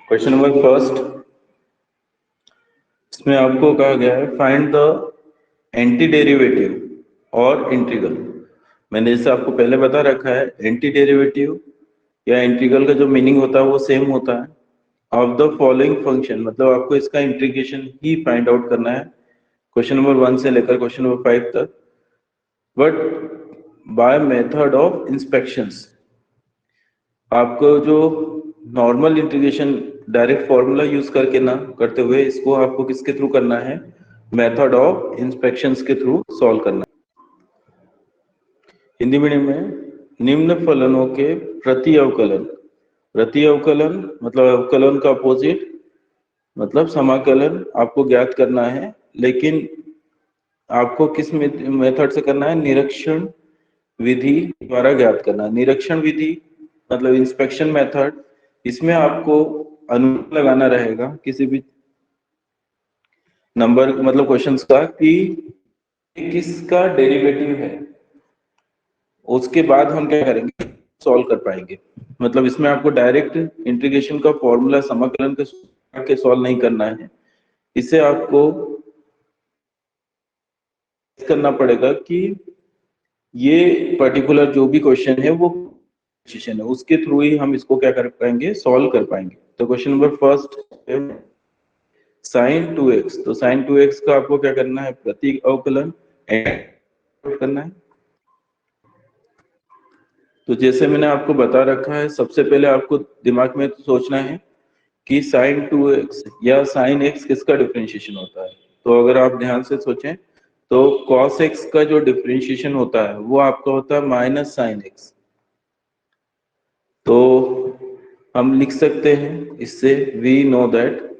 Question number first, इसमें आपको कहा गया है फाइंड द एंटी डेरिवेटिव और इंटीग्रल। मैंने जैसे आपको पहले बता रखा है, एंटी डेरिवेटिव या इंटीग्रल का जो मीनिंग होता है वो सेम होता है। ऑफ द फॉलोइंग फंक्शन, मतलब आपको इसका इंटीग्रेशन ही फाइंड आउट करना है क्वेश्चन नंबर 1 से लेकर क्वेश्चन नंबर 5 तक, but by method of inspections. आपको जो normal integration direct formula use करके ना करते हुए, इसको आपको किसके थ्रू करना है, मेथड ऑफ इंस्पेक्शंस के थ्रू सॉल्व करना है। हिंदी मीडियम में निम्न फलनों के प्रति अवकलन, प्रति अवकलन मतलब अवकलन का अपोजिट मतलब समाकलन आपको ज्ञात करना है, लेकिन आपको किस मेथड से करना है, निरीक्षण विधि द्वारा ज्ञात करना। निरीक्षण विधि मतलब इंस्पेक्शन मेथड, इसमें आपको अनुमान लगाना रहेगा किसी भी नंबर मतलब क्वेश्चंस का कि किसका डेरिवेटिव है, उसके बाद हम क्या करेंगे, सॉल्व कर पाएंगे। मतलब इसमें आपको डायरेक्ट इंटीग्रेशन का फॉर्मूला समाकलन के सॉल्व नहीं करना है, इससे आपको करना पड़ेगा कि ये पर्टिकुलर जो भी क्वेश्चन है वो है, उसके थ्रू ही हम इसको क्या कर पाएंगे, सॉल्व कर पाएंगे। तो question number first, sign 2x, तो साइन 2x का आपको क्या करना है, प्रति अवकलन करना है। तो जैसे मैंने आपको बता रखा है, सबसे पहले आपको दिमाग में सोचना है कि साइन 2x या साइन x किसका डिफरेंशिएशन होता है। तो अगर आप ध्यान से सोचें तो cos x का जो डिफरेंशिएशन होता है वो आपका होता है माइनस साइन x। तो हम लिख सकते हैं इससे, we know that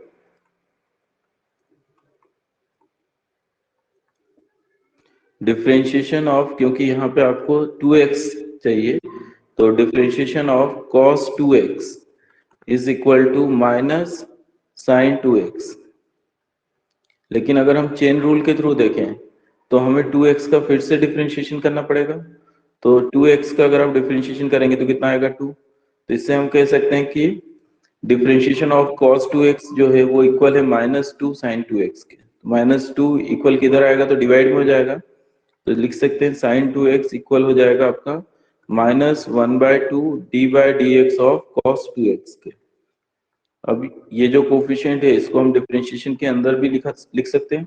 differentiation of, क्योंकि यहाँ पे आपको 2x चाहिए, तो differentiation of cos 2x is equal to minus sine 2x। लेकिन अगर हम चेन रूल के थ्रू देखें तो हमें 2x का फिर से डिफरेंशिएशन करना पड़ेगा। तो 2x का अगर आप डिफरेंशिएशन करेंगे तो कितना आएगा, 2। तो इससे हम कह सकते हैं कि डिफरेंशिएशन ऑफ cos 2x जो है वो इक्वल है -2 sin 2x के। -2 इक्वल किधर आएगा, तो डिवाइड में हो जाएगा, तो लिख सकते हैं sin 2x इक्वल हो जाएगा आपका -1/2 d/dx ऑफ cos 2x के। अब ये जो कोफिशिएंट है इसको हम डिफरेंशिएशन के अंदर भी लिख सकते हैं।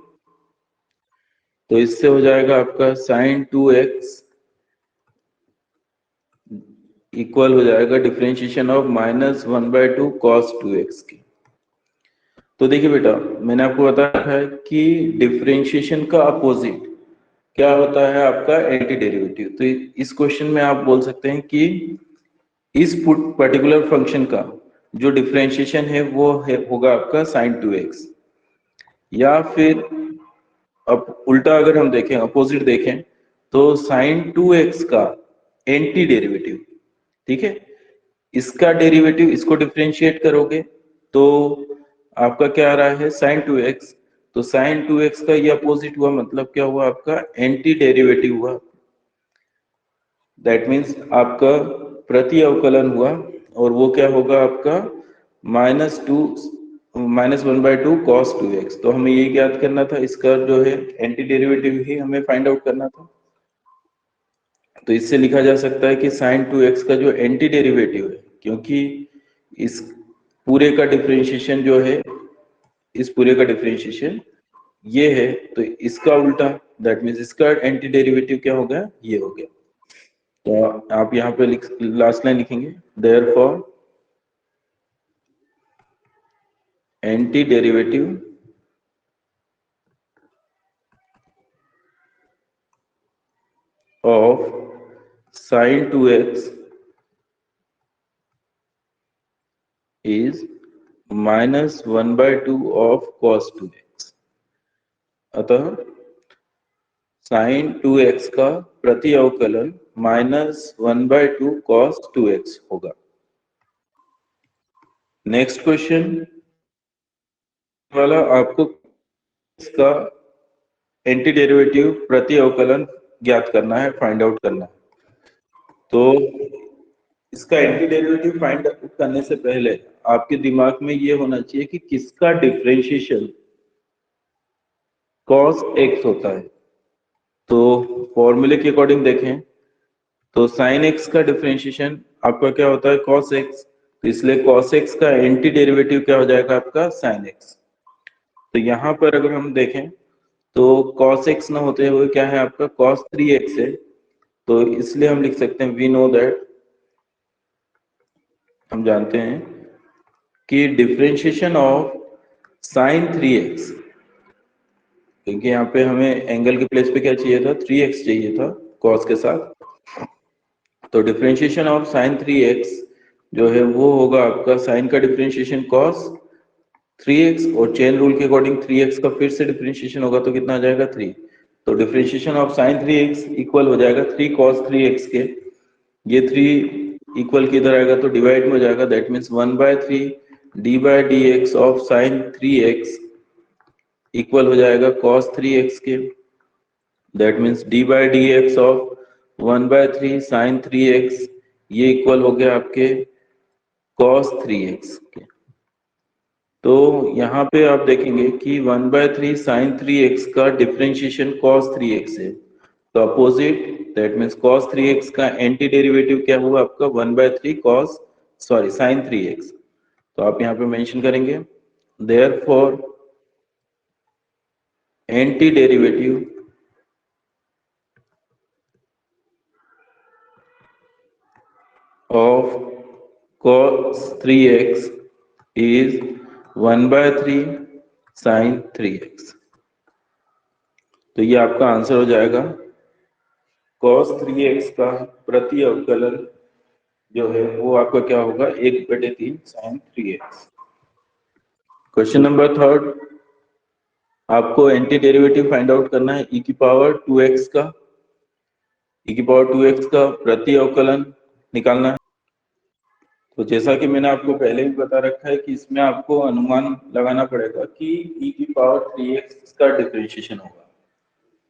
तो इससे हो जाएगा आपका sin 2x इक्वल हो जाएगा डिफरेंशिएशन ऑफ -1/2 cos 2x की। तो देखिए बेटा, मैंने आपको बताया है कि डिफरेंशिएशन का अपोजिट क्या होता है, आपका एंटी डेरिवेटिव। तो इस क्वेश्चन में आप बोल सकते हैं कि इस पर्टिकुलर फंक्शन का जो डिफरेंशिएशन है वो होगा आपका sin 2x, या फिर अब उल्टा अगर हम देखें, अपोजिट देखें, तो sin 2x का एंटी डेरिवेटिव, ठीक है, इसका डेरिवेटिव, इसको डिफरेंशिएट करोगे तो आपका क्या आ रहा है, sin 2x। तो sin 2x का ये अपोजिट हुआ, मतलब क्या हुआ, आपका एंटी डेरिवेटिव हुआ। दैट मीन्स आपका प्रति अवकलन हुआ, और वो क्या होगा आपका -1/2 cos 2x। तो हमें ये ज्ञात करना था, इसका जो है एंटी डेरिवेटिव ही हमें फाइंड आउट करना था। तो इससे लिखा जा सकता है कि sin 2x का जो एंटी डेरिवेटिव है, क्योंकि इस पूरे का डिफरेंशिएशन जो है, इस पूरे का डिफरेंशिएशन ये है, तो इसका उल्टा, दैट मीन्स इसका एंटी डेरिवेटिव क्या हो गया, ये हो गया। तो आप यहाँ पे लास्ट लाइन लिखेंगे, therefore anti derivative of sin 2x is -1/2 of cos 2x। अतः sin 2x का प्रति अवकलन -1/2 cos 2x होगा। नेक्स्ट क्वेश्चन वाला आपको इसका एंटी डेरिवेटिव प्रति अवकलन ज्ञात करना है, फाइंड आउट करना है। तो इसका एंटी डेरिवेटिव फाइंड आउट करने से पहले आपके दिमाग में ये होना चाहिए कि किसका डिफरेंशिएशन cos x होता है। तो फॉर्मूले के अकॉर्डिंग देखें तो sin x का डिफरेंशिएशन आपका क्या होता है cos x, तो इसलिए cos x का एंटी डेरिवेटिव क्या हो जाएगा आपका sin x। तो यहाँ पर अगर हम देखें तो cos x ना होते हुए क्या है आपका cos 3x है, तो इसलिए हम लिख सकते हैं वी नो दैट, हम जानते हैं कि डिफरेंशिएशन ऑफ sin 3x, क्योंकि यहाँ पे हमें एंगल के प्लेस पे क्या चाहिए था 3x चाहिए था cos के साथ, तो डिफरेंशिएशन ऑफ sin 3x जो है वो होगा आपका sin का डिफरेंशिएशन cos 3x और चेन रूल के अकॉर्डिंग 3x का फिर से डिफरेंशिएशन होगा तो कितना आ जाएगा 3, तो differentiation of sin 3x equal हो जाएगा 3 cos 3x के, ये 3 इक्वल किधर आएगा तो डिवाइड में हो जाएगा, that means 1/3 d by dx of sin 3x equal हो जाएगा cos 3x के, that means d by dx of 1/3 sin 3x, ये इक्वल हो गया आपके cos 3x के। तो यहाँ पे आप देखेंगे कि 1/3 sin 3x का डिफरेंशिएशन cos 3x है, तो opposite that means cos 3x का एंटी डेरिवेटिव क्या हुआ आपका 1/3 sin 3x, तो आप यहाँ पे मेंशन करेंगे therefore anti derivative of cos 3x is 1/3 sin 3x, तो ये आपका आंसर हो जाएगा cos 3x का प्रति अवकलन जो है वो आपका क्या होगा 1/3 sin 3x। क्वेश्चन नंबर 3, आपको एंटी डेरिवेटिव फाइंड आउट करना है e की पावर 2x का, e की पावर 2x का प्रति अवकलन निकालना है। तो जैसा कि मैंने आपको पहले भी बता रखा है कि इसमें आपको अनुमान लगाना पड़ेगा कि e की पावर 3x का डिफरेंशिएशन होगा,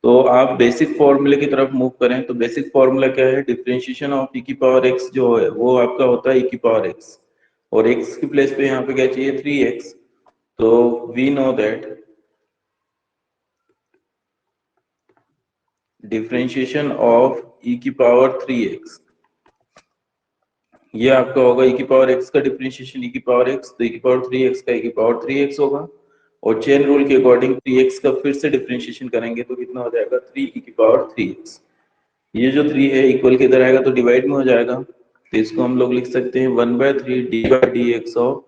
तो आप बेसिक फॉर्मूले की तरफ मूव करें तो बेसिक फॉर्मूला क्या है, डिफरेंशिएशन ऑफ e की पावर x जो है वो आपका होता है e की पावर x, और x की प्लेस पे यहाँ पे क्या चाहिए 3x, तो we know that differentiation of e की पावर 3x, ये आपका होगा e की पावर x का डिफरेंशिएशन e की पावर x, तो e की पावर 3x का e की पावर 3x होगा, और चेन रूल के अकॉर्डिंग 3x का फिर से डिफरेंशिएशन करेंगे तो कितना हो जाएगा 3 e की पावर 3x, ये जो 3 है इक्वल के इधर आएगा तो डिवाइड में हो जाएगा, तो इसको हम लोग लिख सकते हैं 1/3 d by dx of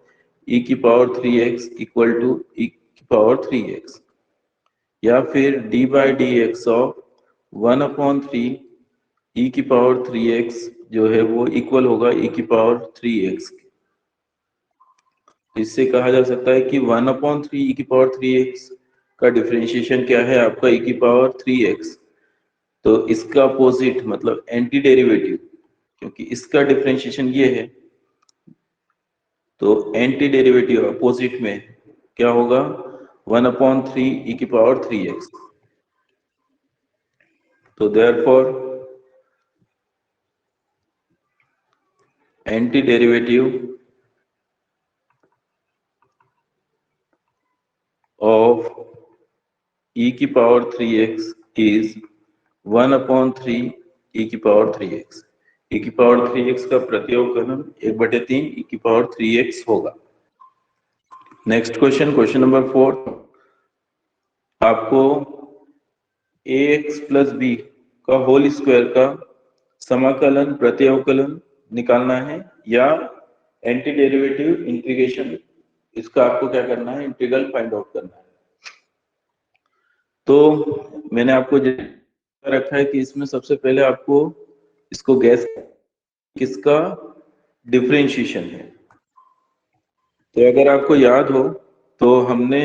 e की power 3x equal to e की पावर 3x, या फिर d by dx of 1/3 e की पावर 3x जो है वो इक्वल होगा e की पावर 3x। इससे कहा जा सकता है कि 1/3 e की पावर 3x का डिफरेंशिएशन क्या है आपका e की पावर 3x, तो इसका अपोजिट मतलब एंटी डेरिवेटिव, क्योंकि इसका डिफरेंशिएशन ये है तो एंटी डेरिवेटिव अपोजिट में क्या होगा 1/3 e की पावर 3x, तो therefore anti derivative of e की पावर 3x इज 1/3 e की पावर 3x, e की पावर 3x का प्रति अवकलन 1/3 e की पावर 3x होगा। नेक्स्ट क्वेश्चन, क्वेश्चन नंबर 4, आपको ax प्लस b का होल स्क्वायर का समाकलन प्रति अवकलन निकालना है या एंटी डेरिवेटिव इंटीग्रेशन, इसका आपको क्या करना है इंटीग्रल फाइंड आउट करना है। तो मैंने आपको रखा है कि इसमें सबसे पहले आपको इसको गैस किसका डिफरेंशिएशन है, तो अगर आपको याद हो तो हमने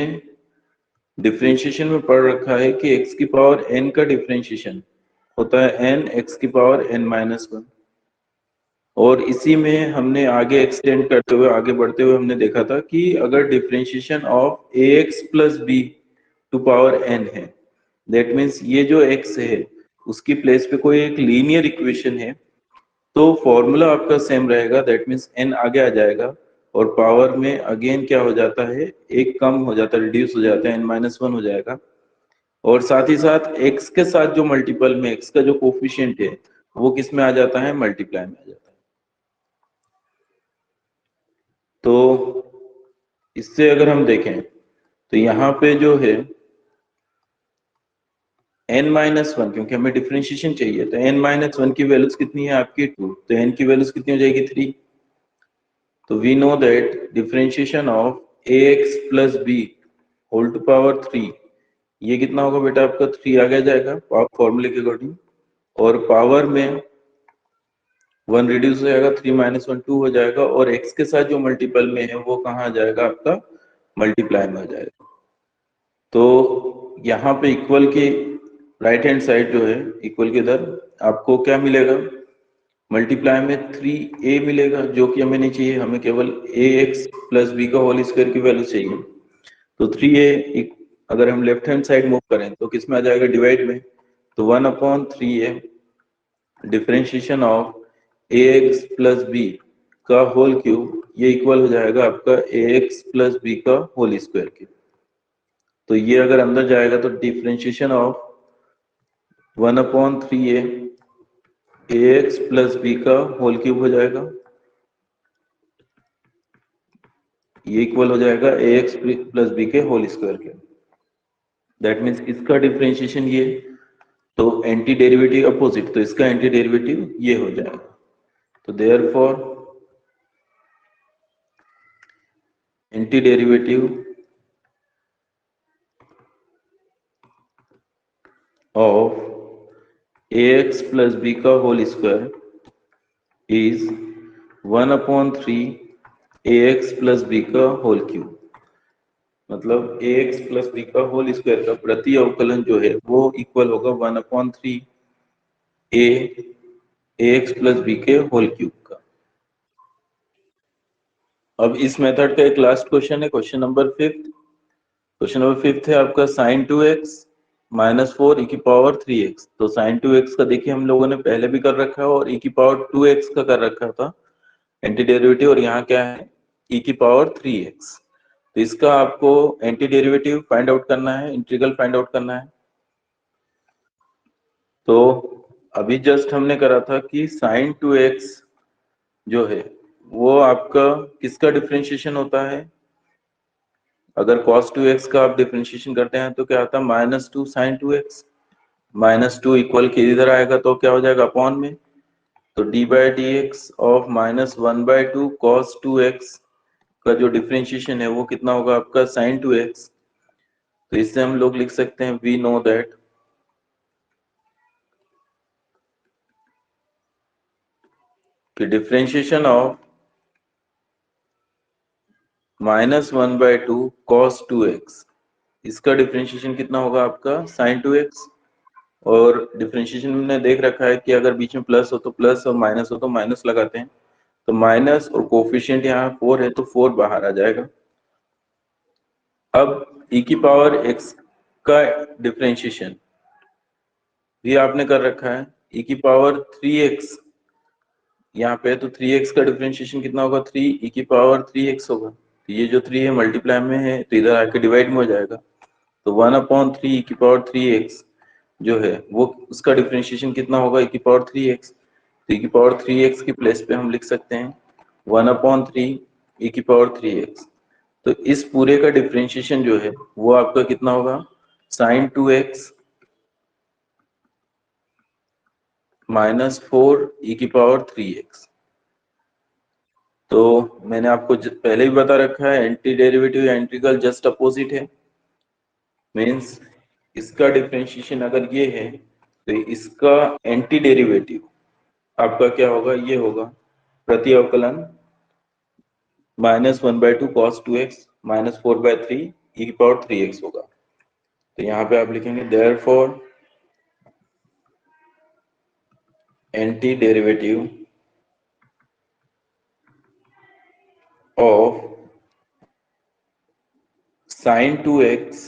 डिफरेंशिएशन में पढ़ रखा है कि x की पावर n का डिफरेंशिएशन होता है n x की पावर n-1, और इसी में हमने आगे एक्सटेंड करते हुए आगे बढ़ते हुए हमने देखा था कि अगर differentiation of ax plus b to power n है, दैट मीन्स ये जो x है उसकी प्लेस पे कोई एक लीनियर इक्वेशन है तो फॉर्मूला आपका सेम रहेगा, दैट मीन्स n आगे आ जाएगा और पावर में अगेन क्या हो जाता है, एक कम हो जाता है, रिड्यूस हो जाता है, n-1 हो जाएगा। और साथ ही साथ x के साथ जो मल्टीपल में x का जो कोफिशिएंट है वो किस में आ जाता है, मल्टीप्लाई में आ जाता है। तो इससे अगर हम देखें तो यहाँ पे जो है n-1, क्योंकि हमें डिफरेंशिएशन चाहिए, तो n-1 की वैल्यूज कितनी है आपकी 2, तो n की वैल्यूज कितनी हो जाएगी 3। तो we know that differentiation of ax plus b whole to power 3, ये कितना होगा बेटा आपका 3 आ गया जाएगा फॉर्मूले के अकॉर्डिंग, और पावर में 1 रिड्यूस हो जाएगा, 3-1 2 हो जाएगा, और x के साथ जो मल्टीपल में है वो कहाँ आ जाएगा आपका, मल्टीप्लाई में आ जाएगा। तो यहाँ पे इक्वल की राइट हैंड साइड जो है, इक्वल के इधर आपको क्या मिलेगा, मल्टीप्लाई में 3a मिलेगा, जो कि हमें नहीं चाहिए, हमें केवल ax प्लस b का होल स्क्वायर की वैल्यू चाहिए। तो 3a अगर हम लेफ्ट हैंड साइड मूव करें तो किस में आ जाएगा, डिवाइड में, तो 1/3a differentiation of ax plus b का होल क्यूब, ये इक्वल हो जाएगा आपका ax प्लस b का होल स्क्वायर के। तो ये अगर अंदर जाएगा तो differentiation of 1/3a ax plus b का होल क्यूब हो जाएगा, ये इक्वल हो जाएगा ax प्लस b के होल स्क्वायर के। दैट मीन्स इसका डिफरेंशिएशन ये, तो एंटी डेरिवेटिव अपोजिट, तो इसका एंटी डेरिवेटिव ये हो जाएगा। तो therefore anti derivative of ax plus b का whole square is 1/3 ax plus b का होल क्यूब। मतलब ax प्लस b का होल स्क्वायर का प्रति अवकलन जो है वो इक्वल होगा 1/3 a ax प्लस b के होल क्यूब का। अब इस मेथड का एक लास्ट क्वेश्चन है, क्वेश्चन नंबर 5। क्वेश्चन नंबर 5 है आपका sin 2x माइनस 4 e की पावर 3x। तो sin 2x का देखिए हम लोगों ने पहले भी कर रखा है और e की पावर 2x का कर रखा था एंटी डेरिवेटिव, और यहाँ क्या है e की पावर 3x। तो इसका आपको एंटी डेरिवेटिव फाइंड आउट करना है, इंटीग्रल फाइंड आउट करना है। तो अभी जस्ट हमने करा था कि sin 2x जो है वो आपका किसका डिफरेंशिएशन होता है, अगर cos 2x का आप डिफरेंशिएशन करते हैं तो क्या आता है, -2 sin 2x। -2 इक्वल के इधर आएगा तो क्या हो जाएगा, अपॉन में, तो d by D x of -1/2 cos 2x का जो डिफरेंशिएशन है वो कितना होगा आपका sin 2x। तो इससे हम लोग लिख सकते हैं वी नो दैट कि डिफरेंशिएशन ऑफ -1/2 cos 2x, इसका डिफरेंशिएशन कितना होगा आपका sin 2x। और डिफरेंशिएशन में देख रखा है कि अगर बीच में प्लस हो तो प्लस और माइनस हो तो माइनस लगाते हैं, तो माइनस और कोफिशिएंट यहाँ 4 है तो 4 बाहर आ जाएगा। अब e की पावर x का डिफरेंशिएशन भी आपने कर रखा है, e की पावर 3x यहाँ पे, तो 3x का डिफरेंशिएशन कितना होगा, 3 e की पावर 3x होगा। तो ये जो 3 है मल्टीप्लाई में है तो इधर आके डिवाइड में हो जाएगा, तो 1/3 e की पावर 3x जो है वो उसका डिफरेंशिएशन कितना होगा, e की पावर 3x। तो e की पावर 3x की प्लेस पे हम लिख सकते हैं 1/3 e की पावर 3x। तो इस पूरे का डिफरेंशिएशन जो है वो आपका कितना होगा, sin 2x -4 e की पावर 3x। तो मैंने आपको पहले भी बता रखा है एंटी डेरिवेटिव या इंटीग्रल जस्ट अपोजिट है, मीन्स इसका डिफरेंशिएशन अगर ये है तो इसका एंटी डेरिवेटिव आपका क्या होगा, ये होगा प्रति अवकलन -1/2 cos 2x -4/3 e की पावर 3x होगा। तो यहाँ पे आप लिखेंगे therefore anti derivative of sin 2x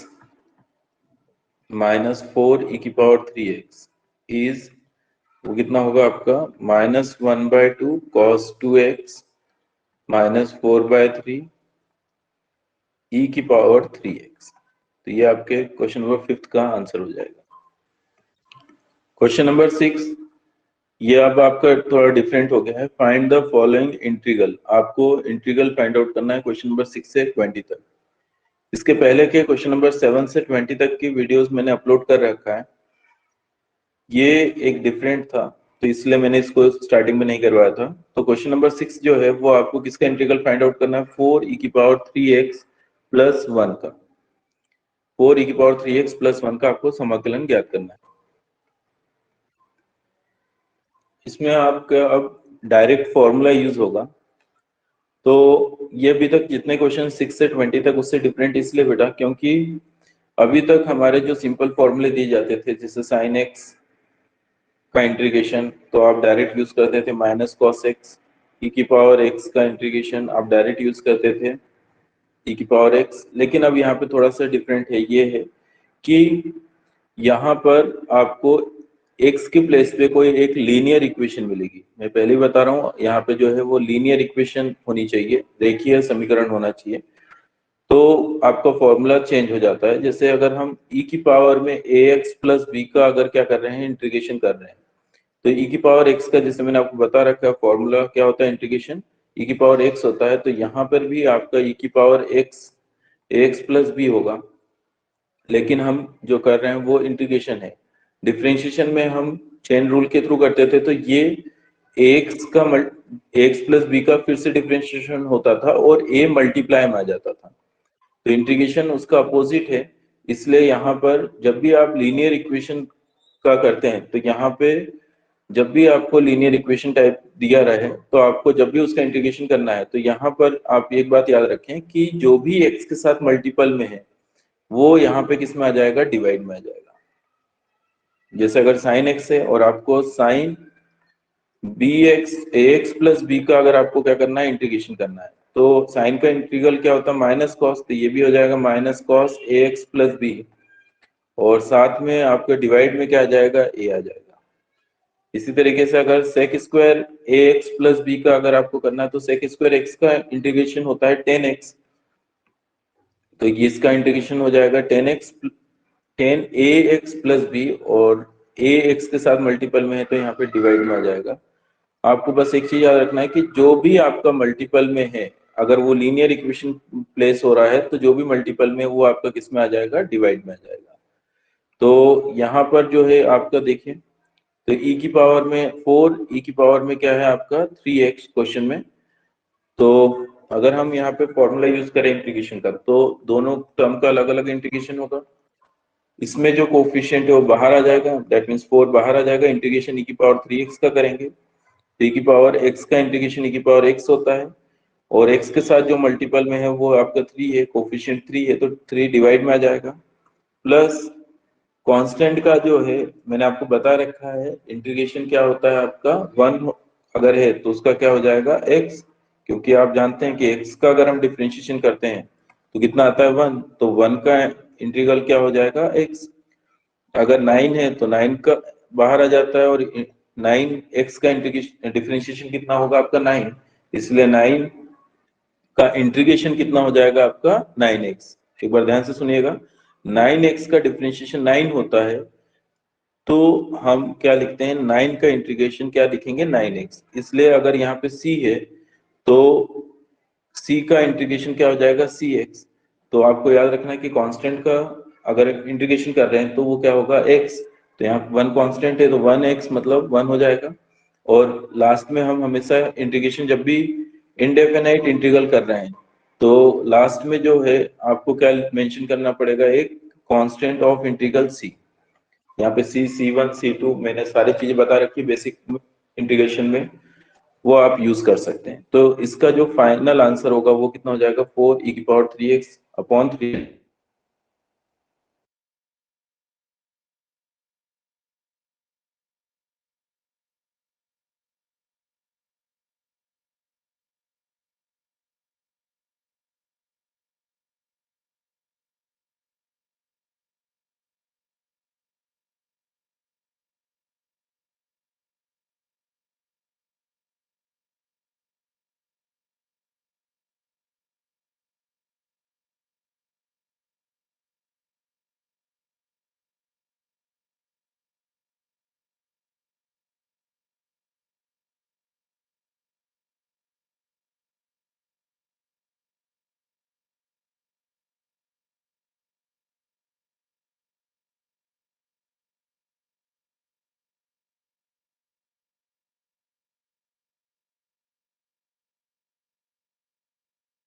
-4 e की पावर 3x इज वो कितना होगा आपका -1/2 cos 2x -4/3 e की पावर 3x। तो ये आपके क्वेश्चन नंबर 5 का आंसर हो जाएगा। क्वेश्चन नंबर 6, ये अब आपका थोड़ा डिफरेंट हो गया है। Find the following integral. आपको इंटीग्रल फाइंड आउट करना है क्वेश्चन नंबर 6 से 20 तक। इसके पहले के क्वेश्चन नंबर 7 से 20 तक की वीडियोस मैंने अपलोड कर रखा है। ये एक डिफरेंट था तो इसलिए मैंने इसको स्टार्टिंग में नहीं करवाया था। तो क्वेश्चन नंबर 6 जो है वो आपको किसका इंटीग्रल फाइंड आउट करना है, 4e की पावर 3x प्लस 1 का। 4e की पावर 3x प्लस 1 का आपको समाकलन ज्ञात करना है। इसमें आपका अब डायरेक्ट फॉर्मूला यूज होगा। तो ये अभी तक जितने क्वेश्चन 6 से 20 तक उससे डिफरेंट इसलिए बेटा क्योंकि अभी तक हमारे जो सिंपल फॉर्मूले दिए जाते थे जैसे sin x का इंटीग्रेशन तो आप डायरेक्ट यूज करते थे -cos x, e की पावर x का इंटीग्रेशन आप डायरेक्ट यूज करते थे e की पावर x। लेकिन अब यहाँ पे थोड़ा सा डिफरेंट है, ये है कि यहाँ पर आपको x की प्लेस पे कोई एक लीनियर इक्वेशन मिलेगी। मैं पहले ही बता रहा हूँ यहाँ पे जो है वो लीनियर इक्वेशन होनी चाहिए, रेखीय समीकरण होना चाहिए। तो आपका फॉर्मूला चेंज हो जाता है। जैसे अगर हम e की पावर में ax प्लस b का अगर क्या कर रहे हैं, इंटीग्रेशन कर रहे हैं, तो e की पावर x का जैसे मैंने आपको बता रखा है फॉर्मूला क्या होता है, इंटीग्रेशन e की पावर x होता है। तो यहाँ पर भी आपका e की power x ax plus b होगा, लेकिन हम जो कर रहे हैं वो इंटीग्रेशन है। डिफरेंशिएशन में हम चेन रूल के थ्रू करते थे तो ये ax का ax प्लस b का फिर से डिफरेंशिएशन होता था और a मल्टीप्लाई में आ जाता था। तो इंटीग्रेशन उसका अपोजिट है। इसलिए यहाँ पर जब भी आप लीनियर इक्वेशन का करते हैं तो यहाँ पे जब भी आपको लीनियर इक्वेशन टाइप दिया रहे तो आपको जब भी उसका इंटीग्रेशन करना है तो यहाँ पर आप एक बात याद रखें कि जो भी x के साथ मल्टीपल में है वो यहाँ पे किस में आ जाएगा, डिवाइड में आ जाएगा। जैसे अगर साइन x है और आपको sine bx ax plus b का अगर आपको क्या करना है, इंटीग्रेशन करना है, तो साइन का इंटीग्रल क्या होता है, माइनस कॉस। तो ये भी हो जाएगा minus cos ax plus b, और साथ में आपका डिवाइड में क्या आ जाएगा, a आ जाएगा। इसी तरीके से अगर sec square ax plus b का अगर आपको करना है तो सेक स्क्वायर x का इंटीग्रेशन होता है 10x, तो ये इसका इंटीग्रेशन हो जाएगा 10x 10ax प्लस b, और ax के साथ मल्टीपल में है तो यहाँ पे डिवाइड में आ जाएगा। आपको बस एक चीज याद रखना है कि जो भी आपका मल्टीपल में है अगर वो लीनियर इक्वेशन प्लेस हो रहा है तो जो भी मल्टीपल में वो आपका किस में आ जाएगा, डिवाइड में आ जाएगा। तो यहाँ पर जो है आपका देखिए, तो e की पावर में 4, e की पावर में क्या है आपका 3x क्वेश्चन में। तो अगर हम यहाँ पे फॉर्मूला यूज करें इंटीग्रेशन का तो दोनों टर्म का अलग अलग इंटीग्रेशन होगा। इसमें जो कोफिशिएंट है वो बाहर आ जाएगा, दैट मीन्स 4 बाहर आ जाएगा। इंटीग्रेशन e की पावर 3x का करेंगे, e की पावर x का इंटीग्रेशन e की पावर x होता है, और x के साथ जो मल्टीपल में है वो आपका 3 है, कोफिशिएंट 3 है तो 3 डिवाइड में आ जाएगा। प्लस कांस्टेंट का जो है मैंने आपको बता रखा है, इंटीग्रेशन क्या होता है आपका 1 अगर है तो उसका क्या हो जाएगा x, क्योंकि आप जानते हैं कि x का अगर हम डिफरेंशिएशन करते हैं तो कितना आता है 1, तो 1 का इंटीग्रल क्या हो जाएगा x। अगर 9 है तो 9 का बाहर आ जाता है, और 9x का डिफरेंशिएशन कितना होगा आपका 9, इसलिए 9 का इंटीग्रेशन कितना हो जाएगा आपका 9x। एक बार ध्यान से सुनिएगा, 9x का डिफरेंशिएशन 9 होता है तो हम क्या लिखते हैं, 9 का इंटीग्रेशन क्या लिखेंगे 9x। इसलिए अगर यहाँ पे c है तो c का इंटीग्रेशन क्या हो जाएगा cx। तो आपको याद रखना है कि कांस्टेंट का अगर इंटीग्रेशन कर रहे हैं तो वो क्या होगा x। तो यहाँ 1 कांस्टेंट है तो 1x मतलब 1 हो जाएगा। और लास्ट में हम हमेशा इंटीग्रेशन जब भी इनडेफिनाइट इंटीग्रल कर रहे हैं तो लास्ट में जो है आपको क्या मेंशन करना पड़ेगा, एक कांस्टेंट ऑफ इंटीग्रल c। यहाँ पे C1 C2 मैंने सारी चीजें बता रखी बेसिक इंटीग्रेशन में, वो आप यूज कर सकते हैं। तो इसका जो फाइनल आंसर होगा वो कितना हो जाएगा, 4e की पावर 3x अपॉन 3।